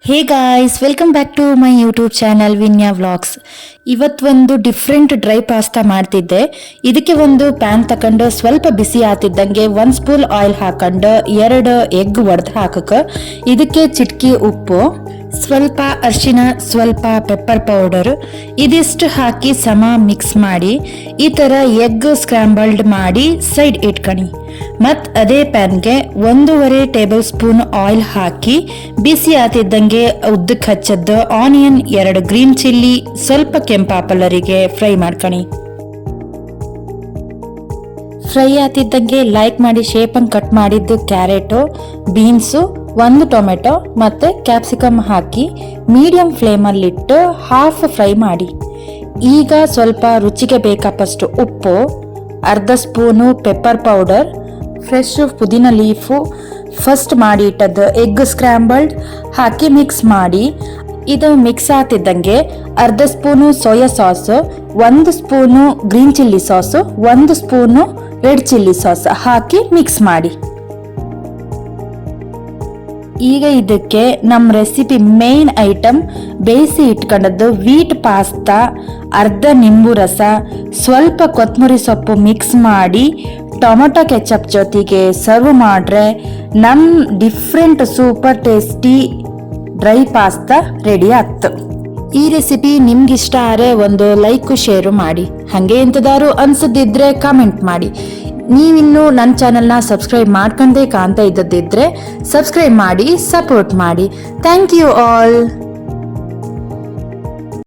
Hey guys, welcome back to my YouTube channel Vinya vlogs. ಇವತ್ತೊಂದು different dry pasta ಮಾಡ್ತಿದ್ದೆ. ಇದಕ್ಕೆ ಒಂದು ಪ್ಯಾನ್ ತಕೊಂಡು ಸ್ವಲ್ಪ ಬಿಸಿ ಆತಿದ್ದಂಗೆ 1 ಸ್ಪೂನ್ ಆಯಿಲ್ ಹಾಕೊಂಡು 2 ಎಗ್ ಒಡೆದು ಹಾಕಕ. ಇದಕ್ಕೆ ಚಿಟಕಿ ಉಪ್ಪು, ಸ್ವಲ್ಪ ಅರಿಶಿನ, ಸ್ವಲ್ಪ ಪೆಪ್ಪರ್ ಪೌಡರ್ ಇದಿಷ್ಟು ಹಾಕಿ ಸಮ ಮಿಕ್ಸ್ ಮಾಡಿ ಈ ಥರ ಎಗ್ ಸ್ಕ್ರಾಂಬಲ್ಡ್ ಮಾಡಿ ಸೈಡ್ ಇಟ್ಕಣಿ. ಮತ್ತು ಅದೇ ಪ್ಯಾನ್ಗೆ 1.5 ಟೇಬಲ್ ಸ್ಪೂನ್ ಆಯಿಲ್ ಹಾಕಿ ಬಿಸಿ ಆತಿದ್ದಂಗೆ ಉದ್ದಕ್ಕೆ ಹಚ್ಚದ್ದು ಆನಿಯನ್, 2 ಗ್ರೀನ್ ಚಿಲ್ಲಿ, ಸ್ವಲ್ಪ ಕೆಂಪಾಪಲರಿಗೆ ಫ್ರೈ ಮಾಡ್ಕಣಿ. ಫ್ರೈ ಆತಿದ್ದಂಗೆ ಲೈಕ್ ಮಾಡಿ ಶೇಪಂಗೆ ಕಟ್ ಮಾಡಿದ್ದು ಕ್ಯಾರೆಟು, ಬೀನ್ಸು, 1 ಟೊಮೆಟೊ ಮತ್ತು ಕ್ಯಾಪ್ಸಿಕಮ್ ಹಾಕಿ ಮೀಡಿಯಂ ಫ್ಲೇಮಲ್ಲಿಟ್ಟು ಹಾಫ್ ಫ್ರೈ ಮಾಡಿ. ಈಗ ಸ್ವಲ್ಪ ರುಚಿಗೆ ಬೇಕಾದಷ್ಟು ಉಪ್ಪು, ಅರ್ಧ ಸ್ಪೂನು ಪೆಪ್ಪರ್ ಪೌಡರ್, ಫ್ರೆಶ್ ಪುದೀನ ಲೀಫು, ಫಸ್ಟ್ ಮಾಡಿ ಇಟ್ಟದ್ದು ಎಗ್ ಸ್ಕ್ರಾಂಬಲ್ಡ್ ಹಾಕಿ ಮಿಕ್ಸ್ ಮಾಡಿ. ಇದು ಮಿಕ್ಸ್ ಆತಿದ್ದಂಗೆ ಅರ್ಧ spoon soya sauce, 1 spoon green chilli sauce, 1 spoon red chilli sauce ಹಾಕಿ ಮಿಕ್ಸ್ ಮಾಡಿ. ಈಗ ಇದಕ್ಕೆ ನಮ್ಮ ರೆಸಿಪಿ ಮೇನ್ ಐಟಮ್ ಬೇಯಿಸಿ ಇಟ್ಕೊಂಡದ್ದು ವೀಟ್ ಪಾಸ್ತಾ, ಅರ್ಧ ನಿಂಬು ರಸ, ಸ್ವಲ್ಪ ಕೊತ್ತಂಬರಿ ಸೊಪ್ಪು ಮಿಕ್ಸ್ ಮಾಡಿ ಟೊಮೊಟೊ ಕೆಚಪ್ ಜೊತೆಗೆ ಸರ್ವ್ ಮಾಡ್ರೆ ನಮ್ಮ different super tasty dry pasta ready ಆಗ್ತು. ಈ ರೆಸಿಪಿ ನಿಮ್ಗಿಷ್ಟ ಆದರೆ ಒಂದು ಲೈಕ್ ಶೇರು ಮಾಡಿ. ಹಾಗೆ ಎಂತದಾರು ಅನ್ಸದಿದ್ರೆ ಕಮೆಂಟ್ ಮಾಡಿ. ನೀವಿನ್ನೂ ನನ್ನ ಚಾನಲ್ನ ಸಬ್ಸ್ಕ್ರೈಬ್ ಮಾಡ್ಕೊಂಡೇ ಕಾಣ್ತಾ ಇದ್ದದಿದ್ರೆ ಸಬ್ಸ್ಕ್ರೈಬ್ ಮಾಡಿ, ಸಪೋರ್ಟ್ ಮಾಡಿ. Thank you all.